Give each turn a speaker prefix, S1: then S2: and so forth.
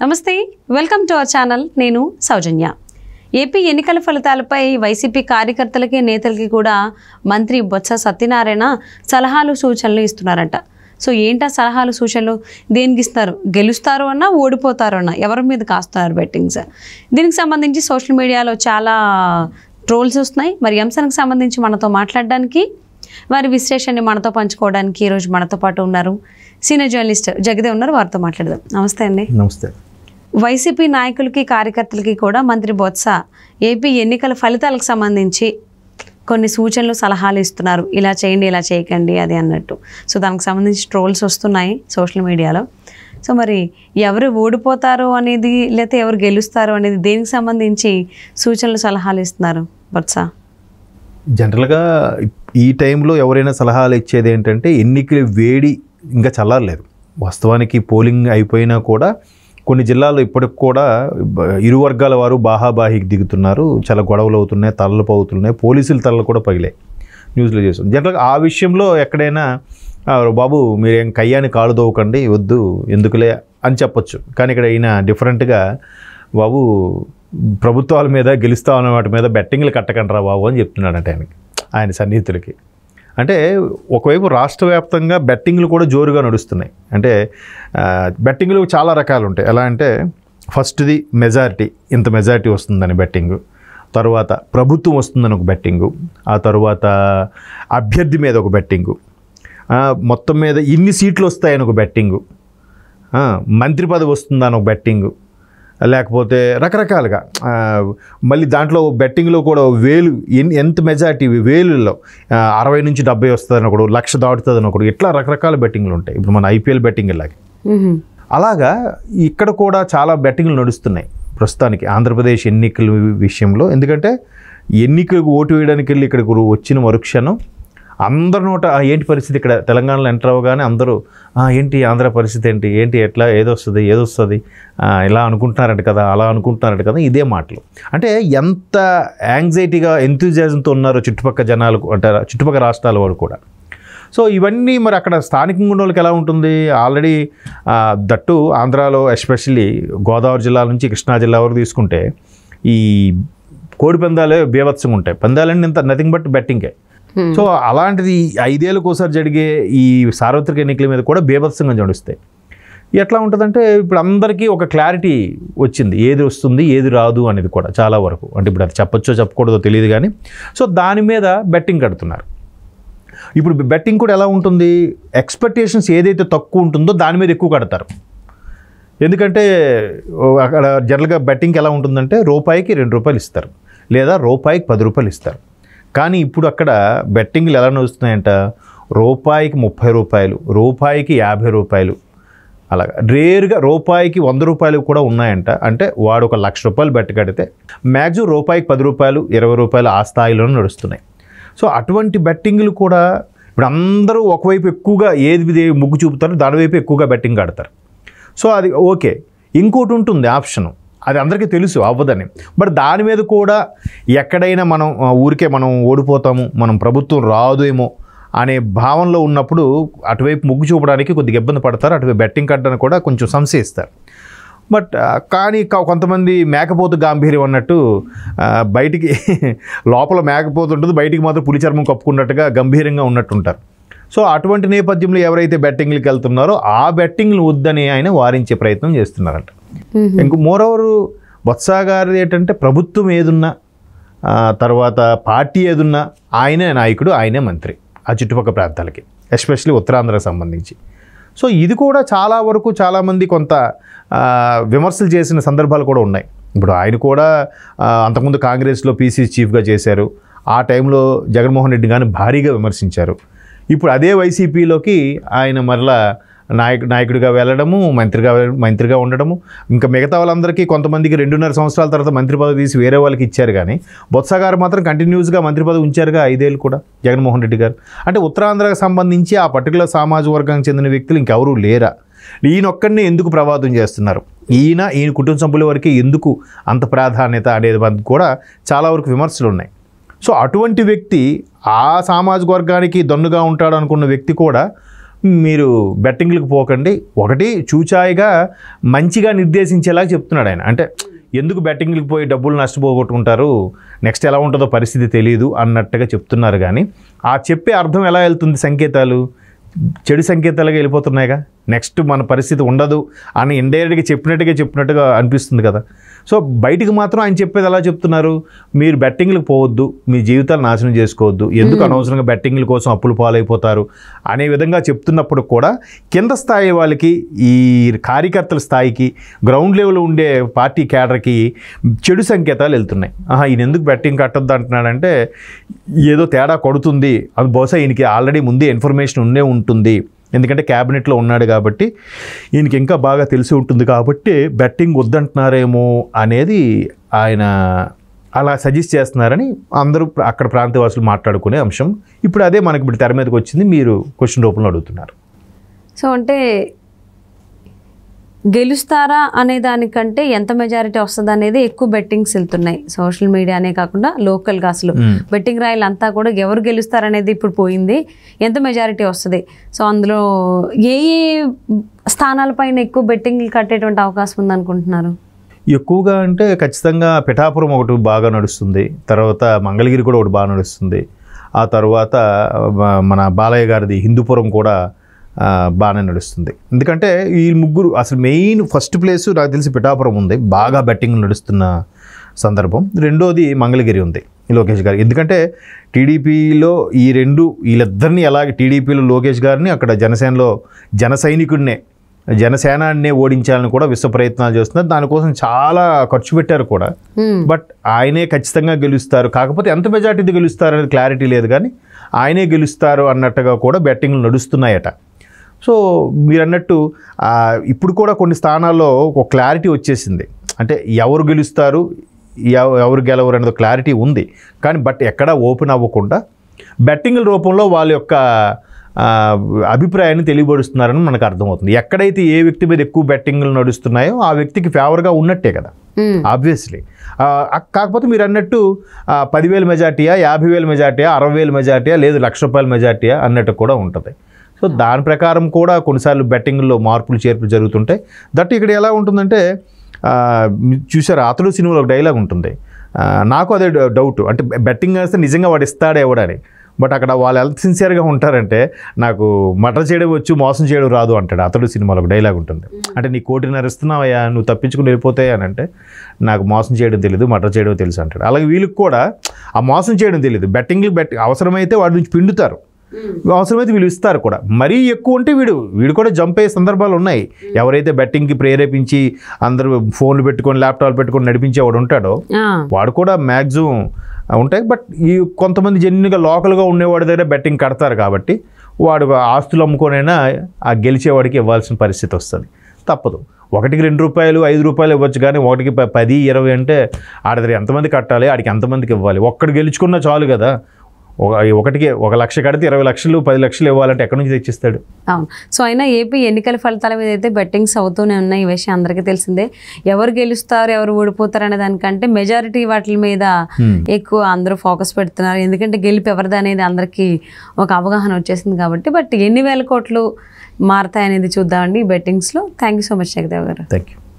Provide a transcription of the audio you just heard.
S1: నమస్తే, welcome to our channel. నేను సౌజన్య. AP ఎన్నికల ఫలితాలపై వైసీపీ కార్యకర్తలకి నేతలకి కూడా మంత్రి బొత్స సత్యనారాయణ సలహాలు సూచనలు ఇస్తున్నారంట. సో ఏంటా సలహాలు సూచనలు? దేనికి ఇస్తారు? గెలుస్తారు అన్నా ఓడిపోతారు అన్నా ఎవరి మీద కాస్తున్నారు బెట్టింగ్స్? దీనికి సంబంధించి సోషల్ మీడియాలో చాలా ట్రోల్స్ వస్తున్నాయి. మరి అంశానికి సంబంధించి మనతో మాట్లాడడానికి, వారి విశ్లేషణని మనతో పంచుకోవడానికి ఈరోజు మనతో పాటు ఉన్నారు సీనియర్ జర్నలిస్ట్ జగదే ఉన్నారు. వారితో మాట్లాడదాం. నమస్తే అండి.
S2: నమస్తే.
S1: వైసీపీ నాయకులకి కార్యకర్తలకి కూడా మంత్రి బొత్స ఏపీ ఎన్నికల ఫలితాలకు సంబంధించి కొన్ని సూచనలు సలహాలు ఇస్తున్నారు. ఇలా చేయండి, ఇలా చేయకండి అది అన్నట్టు. సో దానికి సంబంధించి ట్రోల్స్ వస్తున్నాయి సోషల్ మీడియాలో. సో మరి ఎవరు ఓడిపోతారో అనేది, లేకపోతే ఎవరు గెలుస్తారో అనేది దేనికి సంబంధించి సూచనలు సలహాలు ఇస్తున్నారు బొత్స?
S2: జనరల్గా ఈ టైంలో ఎవరైనా సలహాలు ఇచ్చేది ఏంటంటే, ఎన్నికల వేడి ఇంకా చల్లారలేదు. వాస్తవానికి పోలింగ్ అయిపోయినా కూడా కొన్ని జిల్లాల్లో ఇప్పటికి కూడా ఇరు వర్గాల వారు బాహాబాహికి దిగుతున్నారు. చాలా గొడవలు అవుతున్నాయి, తలలు అవుతున్నాయి, పోలీసుల తలలు కూడా పగిలాయి. న్యూస్లో చేస్తాం. జనరల్గా ఆ విషయంలో ఎక్కడైనా బాబు మీరేం కయ్యాన్ని కాలు దోవకండి, వద్దు ఎందుకులే అని చెప్పొచ్చు. కానీ ఇక్కడ ఈయన డిఫరెంట్గా బాబు ప్రభుత్వాల మీద గెలుస్తామన్న వాటి మీద బెట్టింగ్లు కట్టకండి రా బాబు అని చెప్తున్నాడంట ఆయన సన్నిహితులకి. అంటే ఒకవైపు రాష్ట్ర వ్యాప్తంగా బెట్టింగ్లు కూడా జోరుగా నడుస్తున్నాయి. అంటే బెట్టింగ్లు చాలా రకాలు ఉంటాయి. ఎలా అంటే ఫస్ట్ది మెజారిటీ, ఇంత మెజారిటీ వస్తుందని బెట్టింగు, తర్వాత ప్రభుత్వం వస్తుందని ఒక బెట్టింగు, ఆ తర్వాత అభ్యర్థి మీద ఒక బెట్టింగు, మొత్తం మీద ఇన్ని సీట్లు వస్తాయని ఒక బెట్టింగు, మంత్రి పదవి వస్తుందని ఒక బెట్టింగు, లేకపోతే రకరకాలుగా మళ్ళీ దాంట్లో బెట్టింగ్లో కూడా వేలు ఎంత మెజారిటీ వేలుల్లో 60 నుంచి 70 వస్తుందని ఒకడు, 1,00,000 దాటుతుందని ఒకడు, ఇట్లా రకరకాల బెట్టింగ్లు ఉంటాయి. ఇప్పుడు మన ఐపీఎల్ బెట్టింగ్ ఇలాగే. అలాగా ఇక్కడ కూడా చాలా బెట్టింగ్లు నడుస్తున్నాయి ప్రస్తుతానికి ఆంధ్రప్రదేశ్ ఎన్నికల విషయంలో. ఎందుకంటే ఎన్నికలకు ఓటు వేయడానికి వెళ్ళి ఇక్కడికి వచ్చిన మరుక్షణం అందరి నోట ఏంటి పరిస్థితి, ఇక్కడ తెలంగాణలో ఎంటర్ అవ్వగానే అందరూ ఏంటి ఆంధ్ర పరిస్థితి ఏంటి, ఏంటి ఎట్లా, ఏదొస్తుంది ఇలా అనుకుంటున్నారంట కదా, అలా అనుకుంటున్నారంట కదా, ఇదే మాటలు. అంటే ఎంత యాంగ్జైటీగా ఎంతూజియాజంతో ఉన్నారో చుట్టుపక్కల జనాలకు, అంటే చుట్టుపక్కల రాష్ట్రాల వారు కూడా. సో ఇవన్నీ మరి అక్కడ స్థానికంగా ఉన్న వాళ్ళకి ఎలా ఉంటుంది? ఆల్రెడీ దట్టు ఆంధ్రాలో ఎస్పెషల్లీ గోదావరి జిల్లా నుంచి కృష్ణా జిల్లా వరకు తీసుకుంటే ఈ కోడి పందాలే బీభత్సంగా ఉంటాయి. పందాలన్నీ ఇంత నథింగ్ బట్ బెట్టింగే. సో అలాంటిది 5 ఏళ్ళకోసారి జరిగే ఈ సార్వత్రిక ఎన్నికల మీద కూడా బీభత్సంగా నడుస్తాయి. ఎట్లా ఉంటుందంటే ఇప్పుడు అందరికీ ఒక క్లారిటీ వచ్చింది, ఏది వస్తుంది ఏది రాదు అనేది కూడా చాలా వరకు. అంటే ఇప్పుడు అది చెప్పొచ్చో చెప్పకూడదో తెలియదు కానీ, సో దాని మీద బెట్టింగ్ కడుతున్నారు. ఇప్పుడు బెట్టింగ్ కూడా ఎలా ఉంటుంది, ఎక్స్పెక్టేషన్స్ ఏదైతే తక్కువ ఉంటుందో దాని మీద ఎక్కువ కడతారు. ఎందుకంటే అక్కడ జనరల్గా బెట్టింగ్ ఎలా ఉంటుందంటే రూపాయికి 2 రూపాయలు ఇస్తారు, లేదా రూపాయికి 10 రూపాయలు ఇస్తారు. కానీ ఇప్పుడు అక్కడ బెట్టింగ్లు ఎలా నడుస్తున్నాయంట, రూపాయికి 30 రూపాయలు, రూపాయికి 50 రూపాయలు, అలాగా రేరుగా రూపాయికి 100 రూపాయలు కూడా ఉన్నాయంట. అంటే వాడు ఒక 1,00,000 రూపాయలు బెట్ కడితే మ్యాక్సిమం రూపాయికి 10 రూపాయలు 20 రూపాయలు ఆ స్థాయిలోనే నడుస్తున్నాయి. సో అటువంటి బెట్టింగ్లు కూడా ఇప్పుడు అందరూ ఒకవైపు ఎక్కువగా ఏది ముగ్గు చూపుతారో దానివైపు ఎక్కువగా బెట్టింగ్ ఆడతారు. సో అది ఓకే. ఇంకోటి ఉంటుంది ఆప్షను, అది అందరికీ తెలుసు అవ్వదని, బట్ దాని మీద కూడా ఎక్కడైనా మనం ఊరికే మనం ఓడిపోతాము, మనం ప్రభుత్వం రాదేమో అనే భావనలో ఉన్నప్పుడు అటువైపు ముగ్గు చూపడానికి కొద్దిగా ఇబ్బంది పడతారు, అటువైపు బెట్టింగ్ కట్టడానికి కూడా కొంచెం సంశయిస్తారు. బట్ కానీ కొంతమంది మేకపోతు గాంభీర్యం అన్నట్టు బయటికి లోపల మేకపోతు ఉంటుంది, బయటికి మాత్రం పులి చర్మం కప్పుకున్నట్టుగా గంభీరంగా ఉన్నట్టుంటారు. సో అటువంటి నేపథ్యంలో ఎవరైతే బెట్టింగ్లకు వెళ్తున్నారో ఆ బెట్టింగ్లు వద్దని ఆయన వారించే ప్రయత్నం చేస్తున్నారంట. ఇంకో మోరోవరు బొత్స గారిది ఏంటంటే ప్రభుత్వం ఏదున్నా, తర్వాత పార్టీ ఏదున్నా ఆయనే నాయకుడు, ఆయనే మంత్రి ఆ చుట్టుపక్కల ప్రాంతాలకి, ఎస్పెషల్లీ ఉత్తరాంధ్రకు సంబంధించి. సో ఇది కూడా చాలా వరకు చాలామంది కొంత విమర్శలు చేసిన సందర్భాలు కూడా ఉన్నాయి. ఇప్పుడు ఆయన కూడా అంతకుముందు కాంగ్రెస్లో పీసీసీ చీఫ్గా చేశారు. ఆ టైంలో జగన్మోహన్ రెడ్డి గారిని భారీగా విమర్శించారు. ఇప్పుడు అదే వైసీపీలోకి ఆయన మరలా నాయకుడిగా వెళ్ళడము, మంత్రిగా ఉండడము, ఇంకా మిగతా వాళ్ళందరికీ కొంతమందికి 2.5 సంవత్సరాల తర్వాత మంత్రి పదవి తీసి వేరే వాళ్ళకి ఇచ్చారు. కానీ బొత్స గారు మాత్రం కంటిన్యూస్గా మంత్రి పదవి ఉంచారుగా 5 ఏళ్ళు కూడా జగన్మోహన్ రెడ్డి గారు. అంటే ఉత్తరాంధ్రకు సంబంధించి ఆ పర్టికులర్ సామాజిక వర్గానికి చెందిన వ్యక్తులు ఇంకెవరూ లేరా? ఈయనొక్కడిని ఎందుకు ప్రభావితం చేస్తున్నారు, ఈయన కుటుంబ సభ్యుల వరకు ఎందుకు అంత ప్రాధాన్యత అనేది కూడా చాలా వరకు విమర్శలు ఉన్నాయి. సో అటువంటి వ్యక్తి ఆ సామాజిక వర్గానికి దన్నుగా ఉంటాడు అనుకున్న వ్యక్తి కూడా మీరు బెట్టింగ్లకు పోకండి. ఒకటి చూచాయిగా మంచిగా నిర్దేశించేలాగా చెప్తున్నాడు ఆయన. అంటే ఎందుకు బెట్టింగ్లకు పోయి డబ్బులు నష్టపోగొట్టుకుంటారు, నెక్స్ట్ ఎలా ఉంటుందో పరిస్థితి తెలియదు అన్నట్టుగా చెప్తున్నారు. కానీ ఆ చెప్పే అర్థం ఎలా వెళ్తుంది, సంకేతాలు చెడు సంకేతాలుగా వెళ్ళిపోతున్నాయిగా. నెక్స్ట్ మన పరిస్థితి ఉండదు అని ఇండైరెక్ట్గా చెప్పినట్టుగా అనిపిస్తుంది కదా. సో బయటికి మాత్రం ఆయన చెప్పేది ఎలా చెప్తున్నారు, మీరు బెట్టింగ్లకు పోవద్దు, మీ జీవితాలు నాశనం చేసుకోవద్దు, ఎందుకు అనవసరంగా బెట్టింగ్ల కోసం అప్పులు పాలైపోతారు అనే విధంగా చెప్తున్నప్పుడు కూడా కింద స్థాయి వాళ్ళకి, ఈ కార్యకర్తల స్థాయికి, గ్రౌండ్ లెవెల్ ఉండే పార్టీ క్యాడర్కి చెడు సంకేతాలు వెళ్తున్నాయి. ఈయన ఎందుకు బెట్టింగ్ కట్టొద్దు అంటున్నాడంటే ఏదో తేడా కొడుతుంది, అది బహుశా ఈయనకి ఆల్రెడీ ముందే ఇన్ఫర్మేషన్ ఉంటుంది, ఎందుకంటే క్యాబినెట్లో ఉన్నాడు కాబట్టి ఈయనకి ఇంకా బాగా తెలిసి ఉంటుంది కాబట్టి బెట్టింగ్ వద్దంటున్నారేమో అనేది ఆయన అలా సజెస్ట్ చేస్తున్నారని అందరూ అక్కడ ప్రాంతవాసులు మాట్లాడుకునే అంశం. ఇప్పుడు అదే మనకి ఇప్పుడు తెర మీదకి వచ్చింది, మీరు క్వశ్చన్ రూపంలో అడుగుతున్నారు.
S1: సో అంటే గెలుస్తారా అనే దానికంటే ఎంత మెజారిటీ వస్తుంది అనేది ఎక్కువ బెట్టింగ్స్ వెళ్తున్నాయి. సోషల్ మీడియానే కాకుండా లోకల్గా అసలు బెట్టింగ్ రాయలు అంతా కూడా ఎవరు గెలుస్తారనేది ఇప్పుడు పోయింది, ఎంత మెజారిటీ వస్తుంది. సో అందులో ఏ స్థానాలపైన ఎక్కువ బెట్టింగ్లు కట్టేటువంటి అవకాశం ఉందనుకుంటున్నారు?
S2: ఎక్కువగా అంటే ఖచ్చితంగా పిఠాపురం ఒకటి బాగా నడుస్తుంది, తర్వాత మంగళగిరి కూడా ఒకటి బాగా నడుస్తుంది, ఆ తర్వాత మన బాలయ్య గారిది హిందూపురం కూడా బాగానే నడుస్తుంది. ఎందుకంటే ఈ ముగ్గురు అసలు మెయిన్ ఫస్ట్ ప్లేసు నాకు తెలిసి పిఠాపురం ఉంది, బాగా బెట్టింగ్ నడుస్తున్న సందర్భం. రెండోది మంగళగిరి ఉంది లోకేష్ గారు. ఎందుకంటే టీడీపీలో వీళ్ళిద్దరిని అలాగే టీడీపీలో లోకేష్ గారిని, అక్కడ జనసేనలో జనసేనాన్నే ఓడించాలని కూడా విశ్వ ప్రయత్నాలు చేస్తున్నారు. దానికోసం చాలా ఖర్చు పెట్టారు కూడా. బట్ ఆయనే ఖచ్చితంగా గెలుస్తారు, కాకపోతే ఎంత మెజార్టీతో గెలుస్తారు అనేది క్లారిటీ లేదు, కానీ ఆయనే గెలుస్తారు అన్నట్టుగా కూడా బెట్టింగ్లు నడుస్తున్నాయట. సో మీరు అన్నట్టు ఇప్పుడు కూడా కొన్ని స్థానాల్లో ఒక క్లారిటీ వచ్చేసింది, అంటే ఎవరు గెలుస్తారు ఎవరు గెలవరు అనేది క్లారిటీ ఉంది. కానీ బట్ ఎక్కడా ఓపెన్ అవ్వకుండా బెట్టింగ్ల రూపంలో వాళ్ళ యొక్క అభిప్రాయాన్ని తెలియబరుస్తున్నారని మనకు అర్థమవుతుంది. ఎక్కడైతే ఏ వ్యక్తి మీద ఎక్కువ బెట్టింగ్లు నడుస్తున్నాయో ఆ వ్యక్తికి ఫేవర్గా ఉన్నట్టే కదా ఆబ్వియస్లీ. కాకపోతే మీరు అన్నట్టు 10,000 మెజార్టీయా, 50,000 మెజార్టీయా, 60,000 మెజార్టీయా, లేదు ₹1,00,000 మెజార్టీయా అన్నట్టు కూడా ఉంటుంది. సో దాని ప్రకారం కూడా కొన్నిసార్లు బెట్టింగ్లో మార్పులు చేర్పులు జరుగుతుంటాయి. దట్ ఇక్కడ ఎలా ఉంటుందంటే చూసారు, అతడు సినిమాలో ఒక డైలాగ్ ఉంటుంది, నాకు అదే డౌట్, అంటే బెట్టింగ్ వేస్తే నిజంగా వాడు ఇస్తాడే ఎవడని. బట్ అక్కడ వాళ్ళు ఎంత సిన్సియర్గా ఉంటారంటే నాకు మర్డర్ చేయడం వచ్చు, మోసం చేయడం రాదు అంటాడు. అతడు సినిమాలో ఒక డైలాగ్ ఉంటుంది, అంటే నీ 1,00,000 ఇస్తున్నావయ్యా, నువ్వు తప్పించుకుని వెళ్ళిపోతాయి అని అంటే నాకు మోసం చేయడం తెలియదు, మర్డర్ చేయడం తెలుసు అంటాడు. అలాగే వీళ్ళకి కూడా ఆ మోసం చేయడం తెలియదు. బెట్టింగ్లు అవసరమైతే వాడి నుంచి పిండుతారు, అవసరమైతే వీళ్ళు ఇస్తారు కూడా. మరీ ఎక్కువ ఉంటే వీడు కూడా జంప్ అయ్యే సందర్భాలు ఉన్నాయి. ఎవరైతే బెట్టింగ్కి ప్రేరేపించి అందరూ ఫోన్లు పెట్టుకొని ల్యాప్టాప్లు పెట్టుకొని నడిపించేవాడు ఉంటాడో వాడు కూడా మ్యాక్సిమం ఉంటాయి. బట్ ఈ కొంతమంది జెన్యున్గా లోకల్గా ఉండేవాడి దగ్గర బెట్టింగ్ కడతారు కాబట్టి వాడు ఆస్తులు అమ్ముకొనైనా ఆ గెలిచేవాడికి ఇవ్వాల్సిన పరిస్థితి వస్తుంది. తప్పదు. ఒకటికి ₹2, ₹5 ఇవ్వచ్చు, కానీ ఒకటికి 10, 20 అంటే ఆడ దగ్గర ఎంతమంది కట్టాలి, ఆడికి ఎంతమందికి ఇవ్వాలి. ఒక్కడు గెలుచుకున్నా చాలు కదా. ఒకటికి 1,00,000 కడితే 20 లక్షలు 10 లక్షలు ఇవ్వాలంటే ఎక్కడి నుంచి తెచ్చిస్తాడు.
S1: అవును. సో అయినా ఏపీ ఎన్నికల ఫలితాల మీద అయితే బెట్టింగ్స్ అవుతూనే ఉన్నాయి, ఈ విషయం అందరికీ తెలిసిందే. ఎవరు గెలుస్తారు ఎవరు ఓడిపోతారు అనే దానికంటే మెజారిటీ వాటి మీద ఎక్కువ అందరూ ఫోకస్ పెడుతున్నారు. ఎందుకంటే గెలుపు ఎవరిది అనేది అందరికీ ఒక అవగాహన వచ్చేసింది కాబట్టి. బట్ ఎన్ని వేల కోట్లు మారుతాయనేది చూద్దామండి ఈ బెట్టింగ్స్లో. Thank you so much Jagadev గారు.
S2: Thank you.